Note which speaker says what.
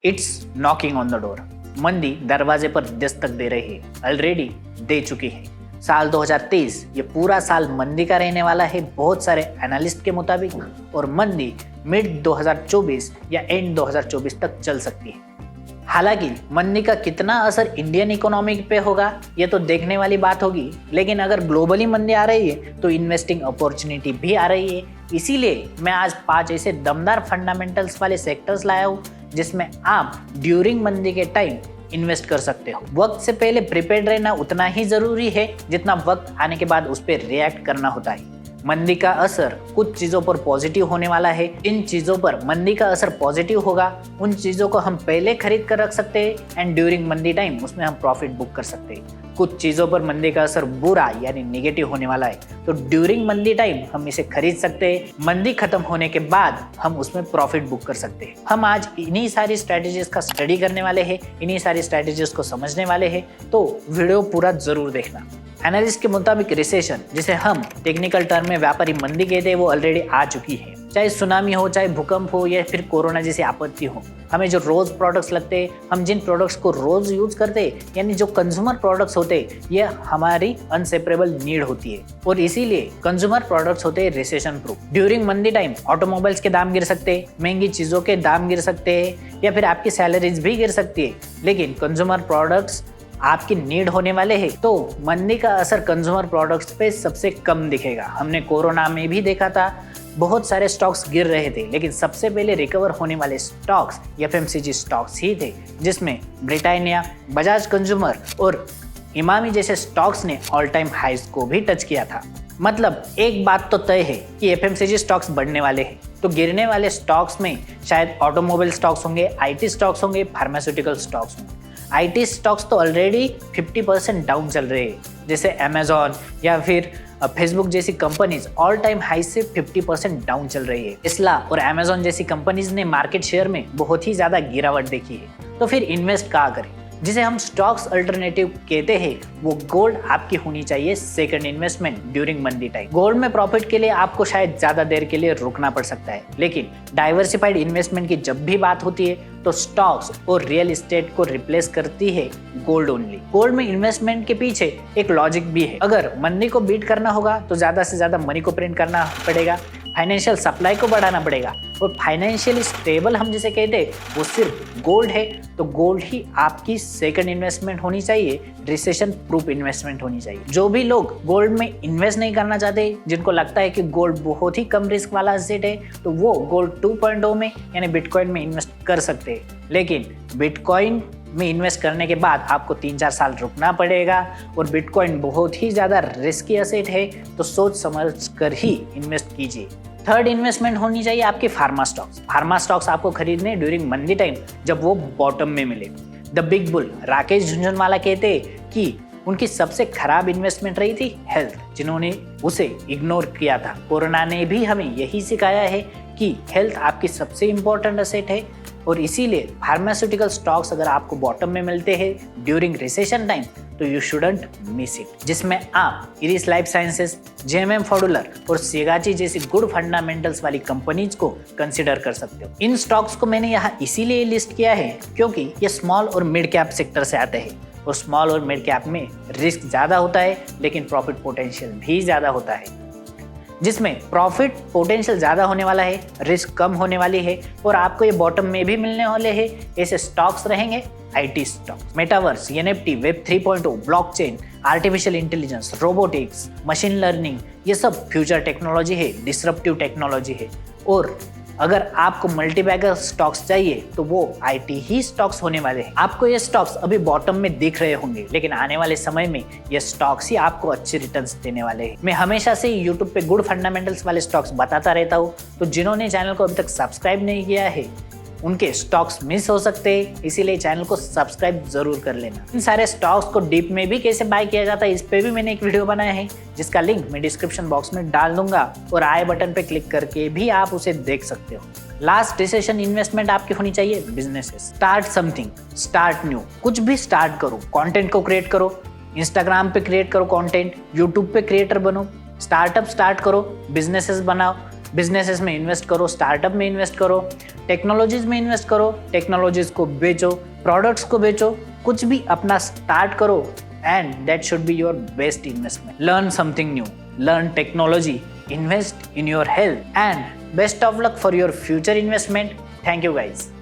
Speaker 1: It's knocking on the door. मंदी दरवाजे पर दस्तक दे रही है, ऑलरेडी दे चुकी है। साल 2023 ये पूरा साल मंदी का रहने वाला है बहुत सारे एनालिस्ट के मुताबिक, और मंदी मिड 2024 या एंड 2024 तक चल सकती है। हालांकि मंदी का कितना असर इंडियन इकोनॉमी पे होगा ये तो देखने वाली बात होगी, लेकिन अगर ग्लोबली मंदी आ रही है तो इन्वेस्टिंग अपॉर्चुनिटी भी आ रही है। इसीलिए मैं आज 5 ऐसे दमदार फंडामेंटल्स वाले सेक्टर्स लाया हूँ जिसमें आप ड्यूरिंग मंदी के टाइम इन्वेस्ट कर सकते हो। वक्त से पहले प्रिपेयर्ड रहना उतना ही जरूरी है जितना वक्त आने के बाद उस पर रिएक्ट करना होता है। मंदी का असर कुछ चीजों पर पॉजिटिव होने वाला है। इन चीजों पर मंदी का असर पॉजिटिव होगा, उन चीजों को हम पहले खरीद कर रख सकते हैं एंड ड्यूरिंग मंदी टाइम उसमें हम प्रॉफिट बुक कर सकते हैं। कुछ चीजों पर मंदी का असर बुरा यानी नेगेटिव होने वाला है, तो ड्यूरिंग मंदी टाइम हम इसे खरीद सकते हैं। मंदी खत्म होने के बाद हम उसमें प्रॉफिट बुक कर सकते हैं। हम आज इन्हीं सारी स्ट्रेटेजीज का स्टडी करने वाले हैं, इन्हीं सारी स्ट्रेटेजीज को समझने वाले हैं, तो वीडियो पूरा जरूर देखना। एनालिस्ट के मुताबिक रिसेशन, जिसे हम टेक्निकल टर्म में व्यापारी मंदी कहते हैं, वो ऑलरेडी आ चुकी है। चाहे सुनामी हो, चाहे भूकंप हो, या फिर कोरोना जैसी आपत्ति हो, हमें जो रोज प्रोडक्ट्स लगते हैं, हम जिन प्रोडक्ट्स को रोज यूज करते हैं, यानी जो कंज्यूमर प्रोडक्ट्स होते हैं, ये हमारी अनसेपरेबल नीड होती है, और इसीलिए कंज्यूमर प्रोडक्ट्स होते हैं रिसेशन प्रूफ। ड्यूरिंग मंदी टाइम ऑटोमोबाइल्स के दाम गिर सकते हैं, महंगी चीजों के दाम गिर सकते हैं, या फिर आपकी सैलरीज भी गिर सकती है, लेकिन कंज्यूमर प्रोडक्ट्स आपकी नीड होने वाले हैं, तो मंदी का असर कंज्यूमर प्रोडक्ट्स पे सबसे कम दिखेगा। हमने कोरोना में भी देखा था, बहुत सारे स्टॉक्स गिर रहे थे, लेकिन सबसे पहले रिकवर होने वाले स्टॉक्स एफएमसीजी स्टॉक्स ही थे, जिसमें ब्रिटानिया, बजाज कंज्यूमर और इमामी जैसे स्टॉक्स ने ऑल टाइम हाइज को भी टच किया था। मतलब एक बात तो तय है कि एफएमसीजी स्टॉक्स बढ़ने वाले हैं, तो गिरने वाले स्टॉक्स में शायद ऑटोमोबाइल स्टॉक्स होंगे, आईटी स्टॉक्स होंगे, फार्मास्यूटिकल स्टॉक्स होंगे। आईटी स्टॉक्स तो ऑलरेडी 50% डाउन चल रहे हैं, जैसे अमेजॉन या फिर फेसबुक जैसी कंपनीज ऑल टाइम हाई से 50% डाउन चल रही है। टेस्ला और अमेजॉन जैसी कंपनीज ने मार्केट शेयर में बहुत ही ज्यादा गिरावट देखी है। तो फिर इन्वेस्ट कहाँ करें? जिसे हम स्टॉक्स अल्टरनेटिव कहते हैं, वो गोल्ड आपकी होनी चाहिए सेकंड इन्वेस्टमेंट ड्यूरिंग मंदी टाइम। गोल्ड में प्रॉफिट के लिए आपको शायद ज्यादा देर के लिए रुकना पड़ सकता है, लेकिन डाइवर्सिफाइड इन्वेस्टमेंट की जब भी बात होती है तो स्टॉक्स और रियल एस्टेट को रिप्लेस करती है गोल्ड ओनली। गोल्ड में इन्वेस्टमेंट के पीछे एक लॉजिक भी है। अगर मंदी को बीट करना होगा तो ज्यादा से ज्यादा मनी को प्रिंट करना पड़ेगा, फाइनेंशियल सप्लाई को बढ़ाना पड़ेगा, और फाइनेंशियली स्टेबल हम जिसे कहते हैं वो सिर्फ गोल्ड है। तो गोल्ड ही आपकी सेकंड इन्वेस्टमेंट होनी चाहिए, रिसेशन प्रूफ इन्वेस्टमेंट होनी चाहिए। जो भी लोग गोल्ड में इन्वेस्ट नहीं करना चाहते, जिनको लगता है कि गोल्ड बहुत ही कम रिस्क वाला एसेट है, तो वो गोल्ड 2.0 में यानी बिटकॉइन में इन्वेस्ट कर सकते हैं। लेकिन बिटकॉइन में इन्वेस्ट करने के बाद आपको 3-4 साल रुकना पड़ेगा, और बिटकॉइन बहुत ही ज़्यादा रिस्की एसेट है, तो सोच समझ कर ही इन्वेस्ट कीजिए। थर्ड इन्वेस्टमेंट होनी चाहिए आपकी फार्मा स्टॉक्स। फार्मा स्टॉक्स आपको खरीदने ड्यूरिंग मंदी टाइम, जब वो बॉटम में मिले। The big bull Rakesh Jhunjhunwala कहते हैं कि उनकी सबसे खराब इन्वेस्टमेंट रही थी हेल्थ, जिन्होंने उसे इग्नोर किया था। कोरोना ने भी हमें यही सिखाया है कि हेल्थ आपकी सबसे इंपॉर्टेंट एसेट है, और इसीलिए फार्मास्यूटिकल स्टॉक्स अगर आपको बॉटम में मिलते हैं ड्यूरिंग रिसेशन टाइम तो यू शुडंट मिस इट, जिसमें आप इरिस लाइफ साइंसेस, जेएमएम फॉडुलर और सेगाची जैसी गुड फंडामेंटल्स वाली कंपनीज को कंसिडर कर सकते हो। इन स्टॉक्स को मैंने यहाँ इसीलिए लिस्ट किया है क्योंकि ये स्मॉल और मिड कैप सेक्टर से आते हैं, और स्मॉल और मिड कैप में रिस्क ज़्यादा होता है लेकिन प्रॉफिट पोटेंशियल भी ज़्यादा होता है। जिसमें प्रॉफिट पोटेंशियल ज़्यादा होने वाला है, रिस्क कम होने वाली है, और आपको ये बॉटम में भी मिलने वाले हैं। ऐसे स्टॉक्स रहेंगे IT stocks, metaverse, NFT, web 3.0, blockchain, artificial intelligence, robotics, machine learning, ये सब फ्यूचर टेक्नोलॉजी है, डिसरप्टिव टेक्नोलॉजी है। और अगर आपको मल्टीबैगर स्टॉक्स चाहिए तो वो आईटी ही स्टॉक्स होने वाले हैं। आपको ये स्टॉक्स अभी बॉटम में दिख रहे होंगे, लेकिन आने वाले समय में ये स्टॉक्स ही आपको अच्छे रिटर्न्स देने वाले हैं। मैं हमेशा से यूट्यूब पे गुड फंडामेंटल्स वाले स्टॉक्स बताता रहता हूँ, तो जिन्होंने चैनल को अभी तक सब्सक्राइब नहीं किया है उनके स्टॉक्स मिस हो सकते हैं, इसीलिए चैनल को सब्सक्राइब जरूर कर लेना। इन सारे स्टॉक्स को डीप में भी कैसे बाय किया जाता है, इस पे भी मैंने एक वीडियो बनाया है, जिसका लिंक मैं डिस्क्रिप्शन बॉक्स में डाल दूंगा, और आई बटन पे क्लिक करके भी आप उसे देख सकते हो। लास्ट रिसेशन इन्वेस्टमेंट आपकी होनी चाहिए businesses. Start something, start new, कुछ भी स्टार्ट करो, कंटेंट को क्रिएट करो, इंस्टाग्राम पे क्रिएट करो कंटेंट, यूट्यूब पे क्रिएटर बनो, स्टार्टअप स्टार्ट करो, बिजनेसेस बनाओ, बिजनेसेस में इन्वेस्ट करो, स्टार्टअप में इन्वेस्ट करो, टेक्नोलॉजीज में इन्वेस्ट करो, टेक्नोलॉजीज को बेचो, प्रोडक्ट्स को बेचो, कुछ भी अपना स्टार्ट करो and that should be your best investment. Learn something new, learn technology, invest in your health and best of luck for your future investment. Thank you guys.